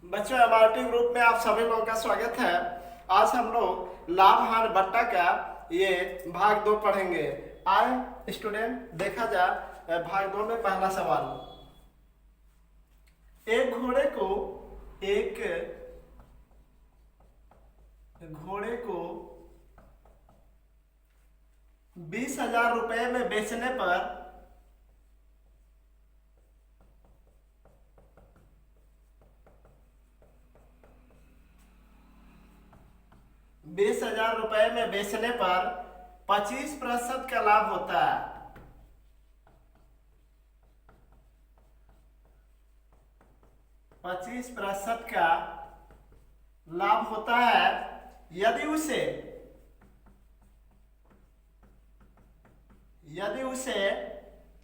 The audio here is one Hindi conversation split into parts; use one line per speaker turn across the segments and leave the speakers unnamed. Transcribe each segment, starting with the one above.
बच्चों एमआरटी ग्रुप में आप सभी लोगों का स्वागत है। आज हम लोग लाभ हानि बट्टा का ये भाग 2 पढ़ेंगे। आए स्टूडेंट, देखा जाए भाग 2 में पहला सवाल। एक घोड़े को 20,000 रुपए में बेचने पर 20,000 रुपए में बेचने पर 25% का लाभ होता है। 25% का लाभ होता है यदि उसे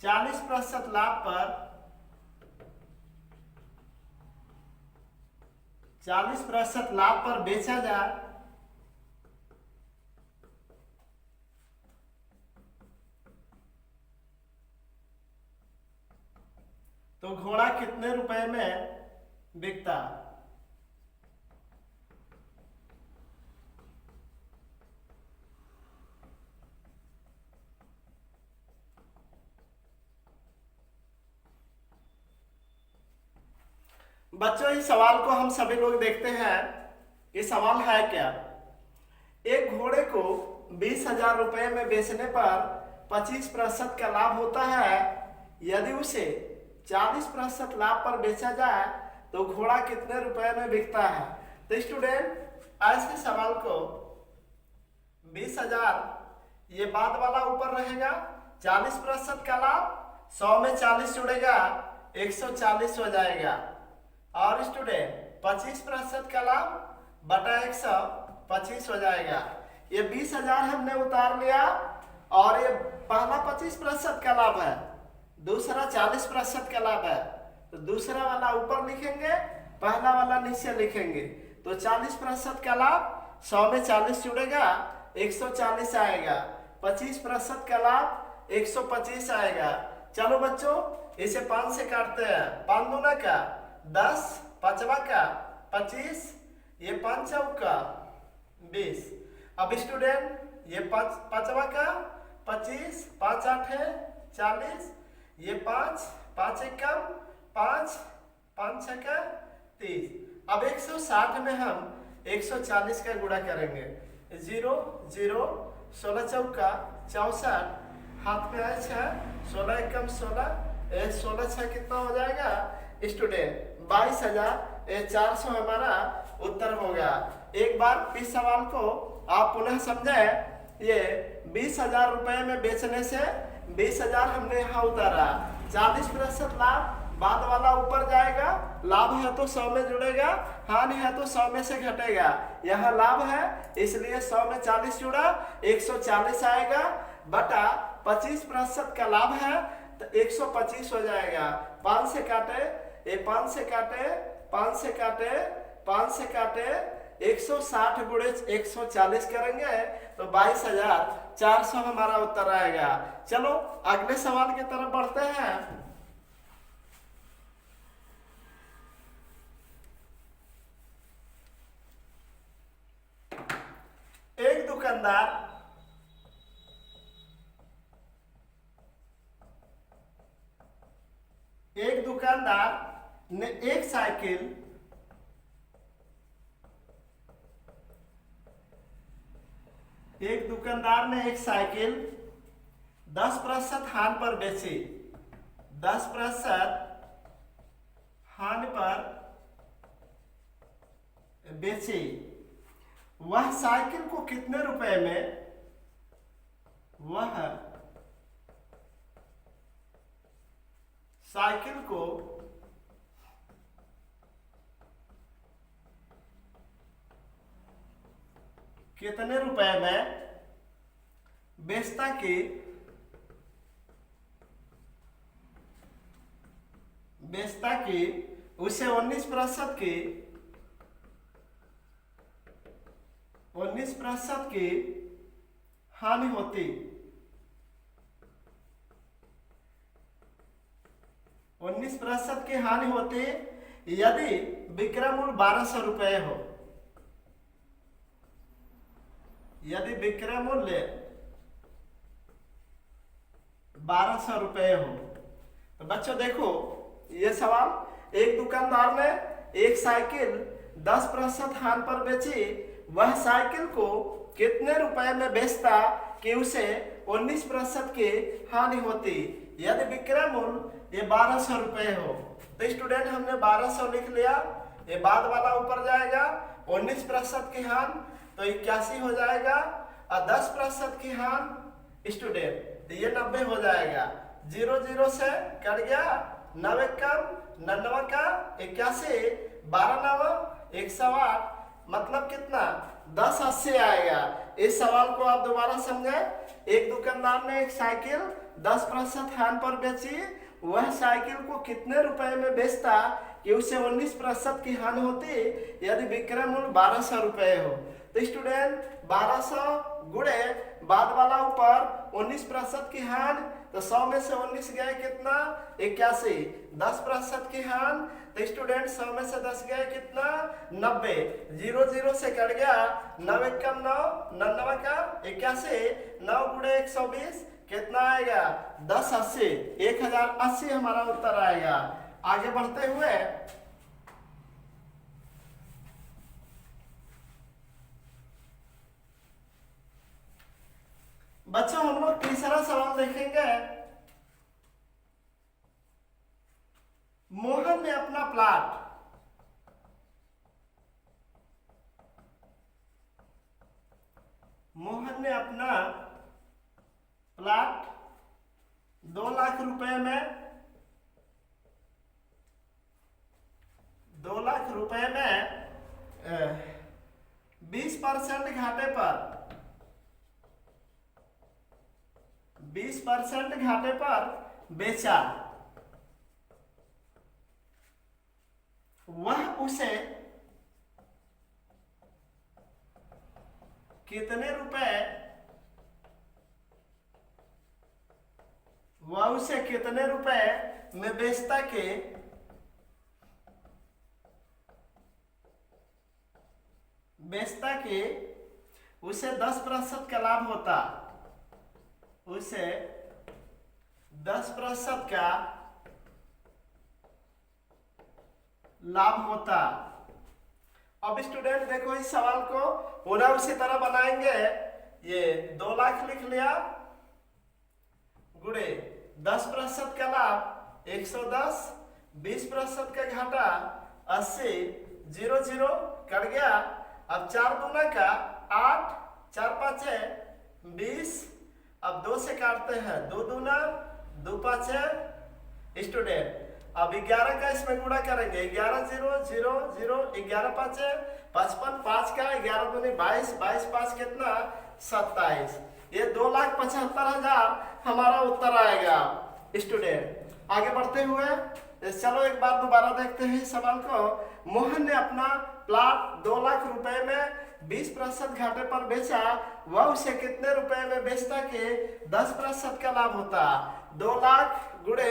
40% लाभ पर 40% लाभ पर बेचा जाए तो घोड़ा कितने रुपए में बिकता। बच्चों, इस सवाल को हम सभी लोग देखते हैं। ये सवाल है क्या? एक घोड़े को 20,000 रुपए में बेचने पर 25% का लाभ होता है यदि उसे 40% लाभ पर बेचा जाए तो घोड़ा कितने रुपए में बिकता है। तो स्टूडेंट, ऐसे सवाल को 20,000 ये बाद वाला ऊपर रहेगा, 40% का लाभ 100 में 40 जुड़ेगा 140 हो जाएगा। और स्टूडेंट 25% का लाभ बटा 125 हो जाएगा। ये 20,000 हमने उतार लिया और ये पहला 25% का लाभ है, दूसरा 40% का लाभ है। तो दूसरा वाला ऊपर लिखेंगे, पहला वाला नीचे लिखेंगे। तो 40% का लाभ 100 में 40 जुड़ेगा 140 आएगा। 25% का लाभ 125 आएगा। चलो बच्चों, इसे 5 से काटते हैं। 5 दूना का 10, पांचवा का 25, ये 5 चौका 20। अब स्टूडेंट ये पांचवा का 25, 5 आठे 40, ये 5, 5 एकम 5, 5 छक्का 30। अब 160 में हम 140 का गुणा करेंगे। 0 0, 16 चौका 64, हाथ में आए 6, 16 एकम 16, 16 6 कितना हो जाएगा स्टूडेंट? 22,400 हमारा उत्तर होगा। एक बार इस सवाल को आप पुनः समझें। ये 20,000 रुपए में बेचने से 20,000 हमने यहाँ उतारा, 40% लाभ बाद वाला ऊपर जाएगा। लाभ है तो 100 में जुड़ेगा, हानि है तो 100 में से घटेगा। यहाँ लाभ है इसलिए 100 में 40 जुड़ा 140 आएगा, बटा 25% का लाभ है तो 125 हो जाएगा। 5 से काटे, ये 5 से काटे, 5 से काटे, 5 से काटे, 160 गुणे 140 करेंगे तो 22,400 हमारा उत्तर आएगा। चलो अगले सवाल की तरफ बढ़ते हैं। एक दुकानदार ने एक साइकिल 10% हानि पर बेची। 10% हानि पर बेची। वह साइकिल को कितने रुपए में कितने रुपए में बेचता की उसे 19% की हानि होती। 19% की हानि होती यदि विक्रय मूल्य 1200 रुपये हो, यदि विक्रय मूल्य 1200 रुपये हो, तो बच्चों देखो ये सवाल, एक दुकानदार ने एक साइकिल 10% हानि पर बेची, वह साइकिल को कितने रुपए में बेचता कि उसे 19% की हानि होती। यदि विक्रय मूल्य ये 1200 रुपये हो, तो स्टूडेंट हमने 1200 लिख लिया, ये बाद वाला ऊपर जाएगा, 19% की हानि तो 81 हो जाएगा, और 10% की हानि स्टूडेंट तो ये 90 हो जाएगा। 0 0 से कट गया, 9 कम 99 का 81, 12 9 108, मतलब कितना 1080 आएगा। इस सवाल को आप दोबारा समझे। एक दुकानदार ने एक साइकिल 10% हानि पर बेची, वह साइकिल को कितने रुपए में बेचता कि उसे 19% की हानि होती यदि विक्रय मूल्य 1200 रुपये हो। तो स्टूडेंट 1200 गुणे बाद वाला ऊपर 19% की हानि, तो 100 में से 19 गए कितना 81, 10% की हानि, तो स्टूडेंट 100 में से 10 गए कितना 90, 0 0 से कट गया, 9 कम 9 99 का 81, 9 गुणे 120 कितना आएगा 1080, 1080 हमारा उत्तर आएगा। आगे बढ़ते हुए बच्चों हम लोग तीसरा सवाल देखेंगे। मोहन ने अपना प्लाट मोहन ने अपना प्लाट 2 लाख रुपए में 2 लाख रुपए में 20% घाटे पर 20% घाटे पर बेचा। वह उसे कितने रुपए में बेचता के उसे 10% का लाभ होता, उसे 10% का लाभ होता। अब स्टूडेंट देखो इस सवाल को पुनः उसी तरह बनाएंगे। ये 2 लाख लिख लिया, गुणे 10% का लाभ 110, 20% का घाटा 80, 0 0 कट गया। अब 4 दूना का 8, 4 5 20, अब 2 से काटते हैं, 2 दूना 2 5 स्टूडेंट। अब 11 का इसमें गुणा करेंगे, 11 0 0 0, 11 5 55, 5 का 11 दूनी 22, 22 5 कितना 27। ये 2,75,000 हमारा उत्तर आएगा स्टूडेंट। आगे बढ़ते हुए चलो एक बार दोबारा देखते हैं सवाल को। मोहन ने अपना प्लाट 2 लाख रुपए में 20% घाटे पर बेचा, वह उसे कितने रुपए में बेचता कि 10% का लाभ होता। 2 लाख गुणे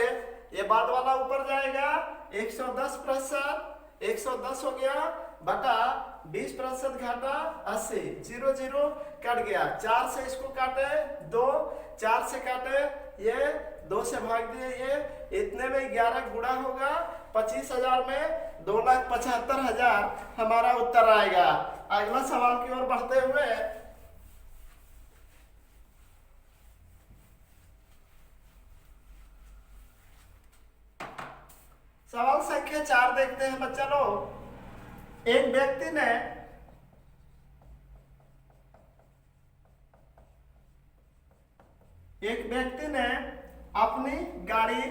ये बाद वाला ऊपर जाएगा, 110%, 110 हो गया बटा 20% घाटा 80, 0 0 कट गया। 4 से इसको काटे 2, 4 से काटे ये 2 से भाग दिए, ये इतने में 11 गुणा होगा 25,000 में 2,75,000 हमारा उत्तर आएगा। अगला सवाल की ओर बढ़ते हुए सवाल संख्या 4 देखते हैं बच्चा लोग। एक व्यक्ति ने अपनी गाड़ी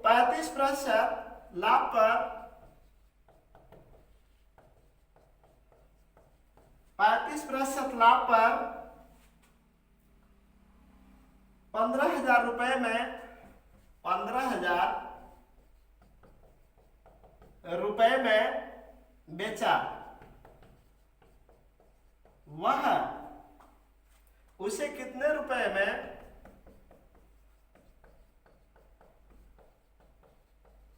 35% लाभ पर 15,000 रुपए में 15,000 रुपए में बेचा। वह उसे कितने रुपए में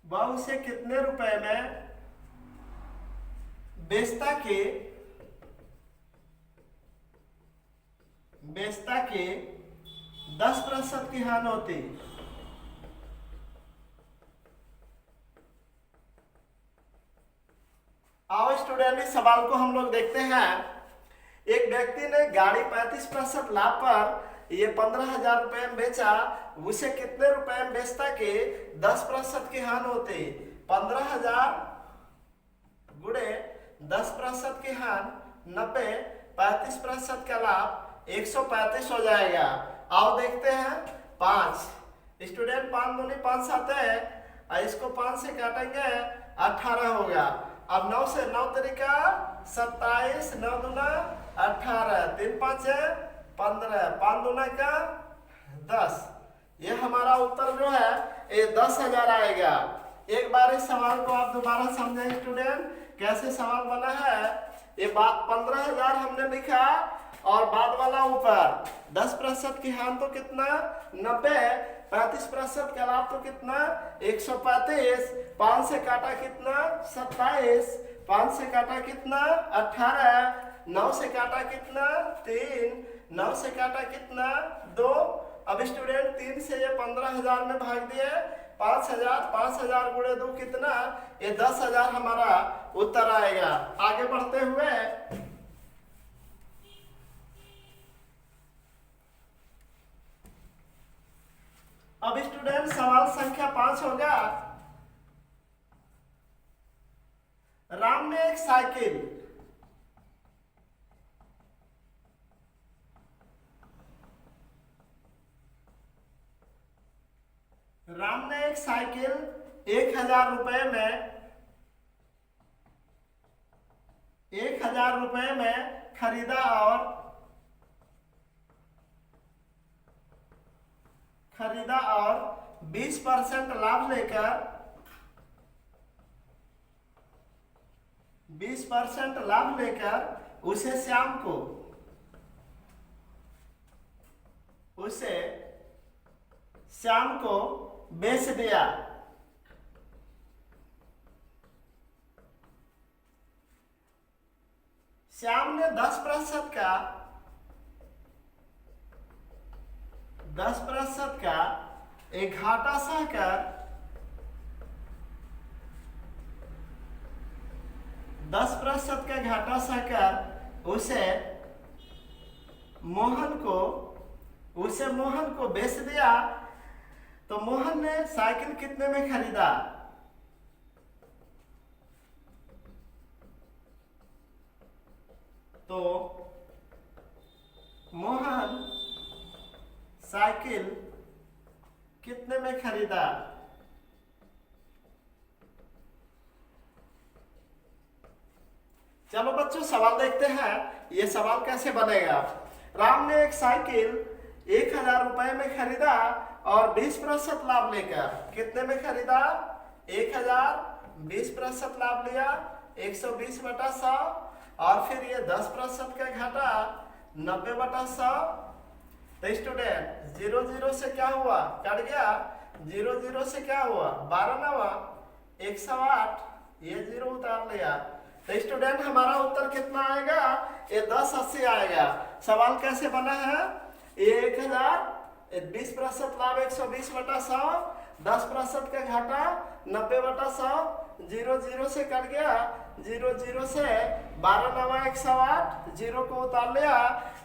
वह उसे कितने रुपए में बेचता के 10% की हानि होती। आओ स्टूडेंट, इस सवाल को हम लोग देखते हैं। एक व्यक्ति ने गाड़ी 35% लाभ पर ये 15,000 रुपए में बेचा, उसे कितने रुपए में बेचता के 10% की हानि होती। 15,000 गुणे 10% की हानि 90, 35% का लाभ 135 हो जाएगा। आओ देखते हैं। 5 स्टूडेंट 5 दूनी 5 आते हैं और इसको 5 से काटेंगे 18 होगा। अब 9 से 9 तरीका 27, 9 दूना 18, 3 5 15, 5 दूना का 10। ये हमारा उत्तर जो है ये 10,000 आएगा। एक बार इस सवाल को आप दोबारा समझें स्टूडेंट, कैसे सवाल बना है। ये बात 15,000 हमने लिखा और बाद वाला ऊपर 10% की हानि तो कितना 90, 35% का लाभ तो कितना 135, 5 से काटा कितना 27, 5 से काटा कितना 18, 9 से काटा कितना 3, 9 से काटा कितना 2। अब स्टूडेंट 3 से ये 15,000 में भाग दिए 5,000, 5,000 गुणे 2 कितना, ये 10,000 हमारा उत्तर आएगा। आगे बढ़ते हुए अब स्टूडेंट सवाल संख्या 5 होगा। राम ने एक साइकिल राम ने एक साइकिल 1,000 रुपए में 1,000 रुपए में खरीदा और 20% लाभ लेकर 20% लाभ लेकर उसे श्याम को बेच दिया। श्याम ने 10% का एक घाटा सहकर 10% का घाटा सहकर उसे मोहन को बेच दिया। तो मोहन ने साइकिल कितने में खरीदा। तो मोहन साइकिल कितने में खरीदा। चलो बच्चों सवाल देखते हैं, ये सवाल कैसे बनेगा। राम ने एक साइकिल 1,000 रुपए में खरीदा और 20% लाभ लेकर, कितने में खरीदा 1,000, 20% लाभ लिया 120/100 और फिर ये 10% का घाटा 90/100। तो स्टूडेंट 0 0 से क्या हुआ, कट गया। 0 0 से क्या हुआ 12 9 108, ये 0 उतार लिया। तो स्टूडेंट हमारा उत्तर कितना आएगा, ये 1080 आएगा। सवाल कैसे बना है, 1,000, 20% लाभ 120/100, 10% का घाटा 90/100, 0 0 से कट गया। 0 0 से 12 9 108, 0 को उतार लिया,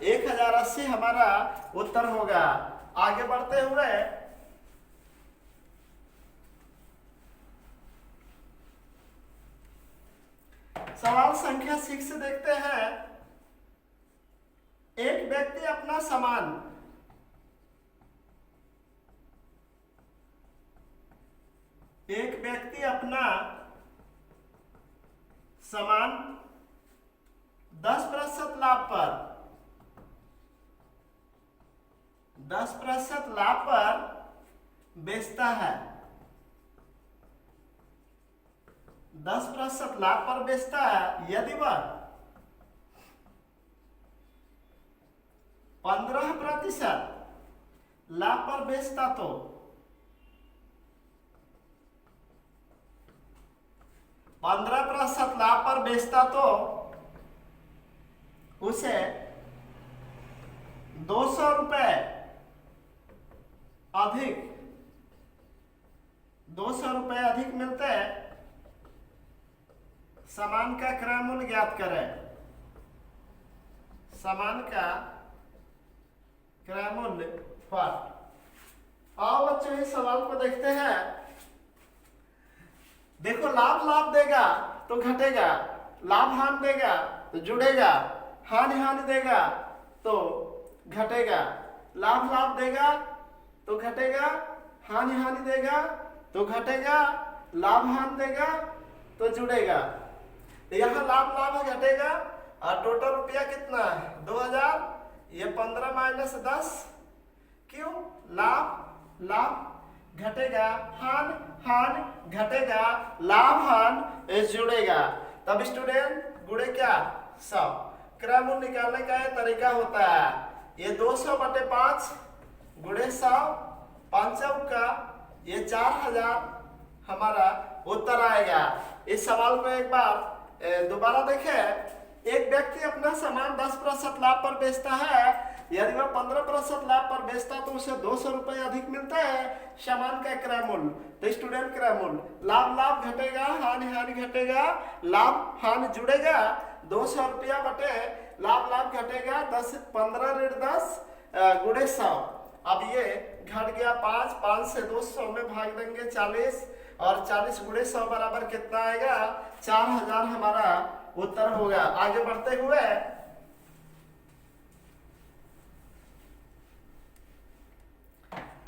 1080 हमारा उत्तर होगा। आगे बढ़ते हुए सवाल संख्या 6 देखते हैं। एक व्यक्ति अपना सामान 10% लाभ पर 10% लाभ पर बेचता है। 10% लाभ पर बेचता है। यदि वह 15% लाभ पर बेचता तो 15% लाभ पर बेचता तो उसे 200 रुपए अधिक 200 रुपए अधिक मिलते। सामान का क्रय मूल्य ज्ञात करें। सामान का क्रय मूल्य आओ बच्चों इस सवाल को देखते हैं। देखो लाभ लाभ देगा तो घटेगा, लाभ हानि देगा तो जुड़ेगा, हानि हानि देगा तो घटेगा, लाभ लाभ देगा तो घटेगा, हानि हानि देगा तो घटेगा, लाभ हानि देगा तो जुड़ेगा। तो यहाँ लाभ लाभ घटेगा और टोटल रुपया कितना है 2000। ये 15 माइनस 10 क्यों लाभ लाभ घटेगा, हान हान घटेगा, लाभ हान जुड़ेगा। तब स्टूडेंट गुणे क्या 100। क्रय मूल्य निकालने का ये तरीका होता है। ये 200 बटे 5 गुणे 100 5 का ये 4000 हमारा उत्तर आएगा। इस सवाल को एक बार दोबारा देखें। एक व्यक्ति अपना सामान 10% लाभ पर बेचता है। यदि वह 15% लाभ पर बेचता तो उसे 200 रुपए अधिक मिलता है। सामान का क्रय मूल्य तो स्टूडेंट क्रय मूल्य लाभ लाभ घटेगा, हानि हानि घटेगा, लाभ हानि जुड़ेगा। 200 रुपया बटे लाभ लाभ घटेगा 10 15 ऋण 10 गुणे 100। अब ये घट गया 5 5 से 200 में भाग देंगे 40 और 40 गुणे 100 बराबर कितना आएगा 4000 हमारा उत्तर होगा। आगे बढ़ते हुए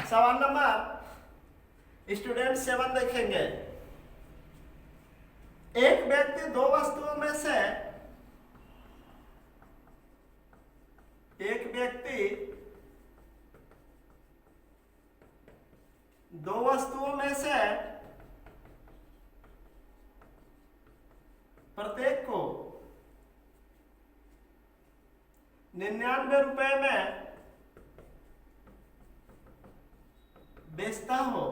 सवाल नंबर स्टूडेंट 7 देखेंगे। एक व्यक्ति दो वस्तुओं में से प्रत्येक को 99 रुपए में बेचता हो,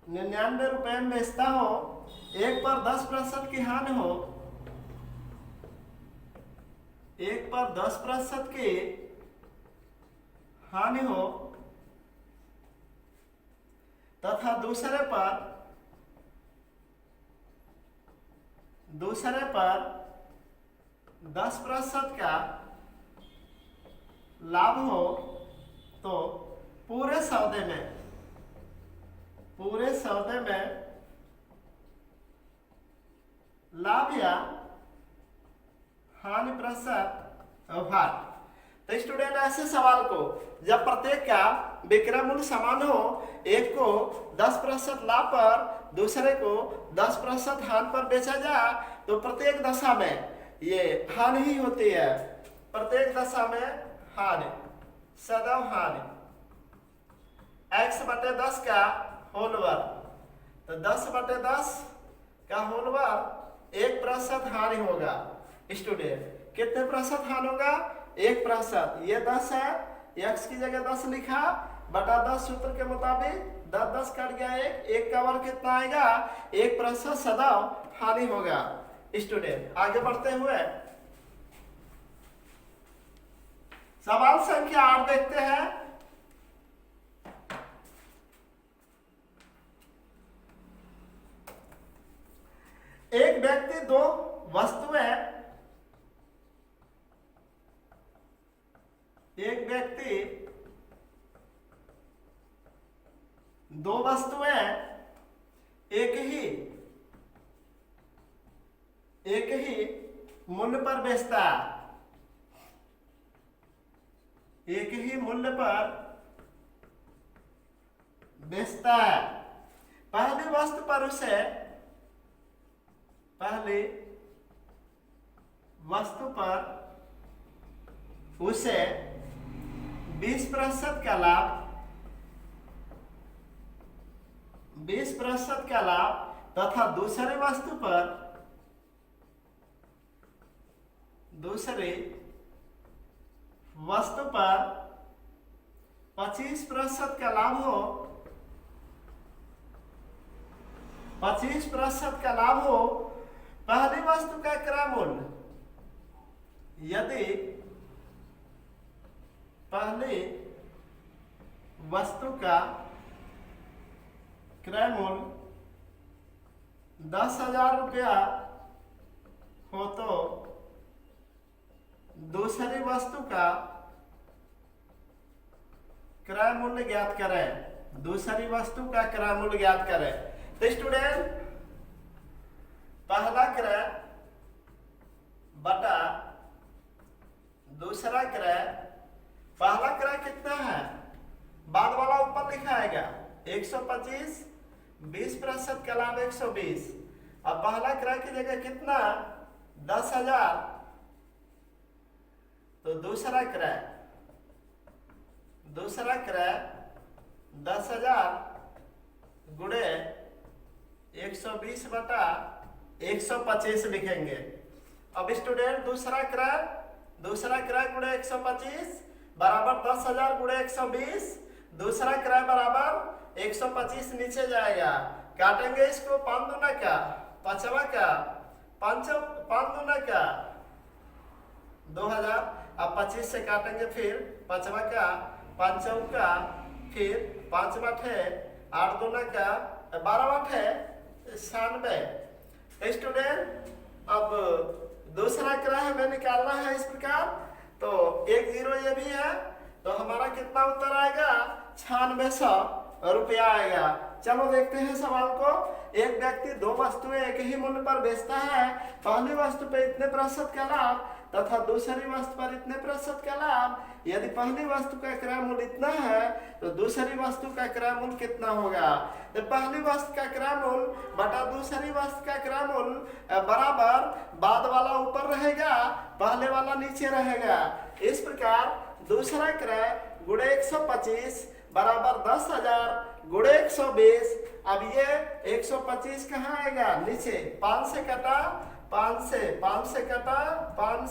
99 रुपए में बेचता हो, एक पर 10% की हानि हो, एक पर 10% की हानि हो तथा दूसरे पर 10% का लाभ हो तो पूरे सौदे में लाभ या हानि प्रतिशत भाग। तो स्टूडेंट ऐसे सवाल को जब प्रत्येक का विक्रय मूल्य समान हो, एक को 10% लाभ पर दूसरे को 10% हानि पर बेचा जाए तो प्रत्येक दशा में ये हानि ही होती है। प्रत्येक दशा में हानि, सदैव हानि। x बटे 10 का होल वर्ग, तो 10 बटे 10 का होल वर्ग 1% हानि होगा। स्टूडेंट कितने प्रतिशत हानि होगा 1%। ये 10 है, x की जगह 10 लिखा बटा 10 सूत्र के मुताबिक 10 10 कट गया, एक का वर्ग कितना आएगा 1% सदैव हानि होगा। स्टूडेंट आगे बढ़ते हुए सवाल संख्या 8 देखते हैं। एक व्यक्ति दो वस्तुएं एक ही मूल्य पर बेचता है, एक ही मूल्य पर बेचता है। पहली वस्तु पर उसे 20% का लाभ तथा दूसरी वस्तु पर 25% का लाभ हो, 25% का लाभ हो, पहली वस्तु का क्रय मूल्य, यदि पहली वस्तु का क्रय मूल्य 10,000 रुपया हो तो दूसरी वस्तु का क्रय मूल्य ज्ञात करें। दूसरी वस्तु का क्रय मूल्य ज्ञात करें। तो स्टूडेंट, पहला क्रय बटा दूसरा क्रय, पहला क्रय कितना है, बाद वाला ऊपर लिखा आएगा 125, 20% का लाभ 120। अब पहला क्रय की जगह कितना 10,000, तो दूसरा क्रय 10,000 गुणे 120 बटा 125 लिखेंगे। अब स्टूडेंट, दूसरा क्रय गुणे 125 बराबर 10,000 गुणे 120, दूसरा क्रय बराबर 125 नीचे जाएगा, काटेंगे इसको 5 दूना का 5वां का 5 दूना का 2,000। अब 25 से काटेंगे, फिर 5वां का 5 का, फिर 5 बटे 8 दूना का 12 बटे 96। स्टूडेंट, अब दूसरा क्रय हमें निकालना है इस प्रकार, तो 1 0 ये भी है, तो हमारा कितना उत्तर आएगा 9600 रुपया आएगा। चलो देखते हैं सवाल को। एक व्यक्ति दो वस्तुएं एक ही मूल्य पर बेचता है, पहली वस्तु पर इतने प्रतिशत का लाभ तथा दूसरी वस्तु पर इतने प्रतिशत का लाभ। यदि पहली वस्तु का क्रय मूल्य इतना है तो दूसरी वस्तु का क्रय मूल्य कितना होगा। तो पहली वस्तु का क्रय मूल्य बटा दूसरी वस्तु का क्रय मूल्य बराबर बाद वाला ऊपर रहेगा, पहले वाला नीचे रहेगा। इस प्रकार दूसरा क्रय गुणे 125 बराबर 10,000 गुणे 120। अब ये 125 कहाँ आएगा, नीचे 5 से कटा, 5 से कटा, 5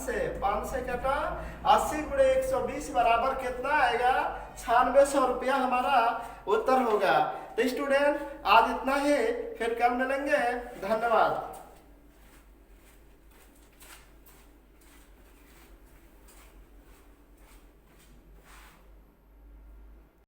से कटा, 80 गुणे 120 बराबर कितना आएगा 9600 रुपया हमारा उत्तर होगा। तो स्टूडेंट, आज इतना ही, फिर कल मिलेंगे। धन्यवाद।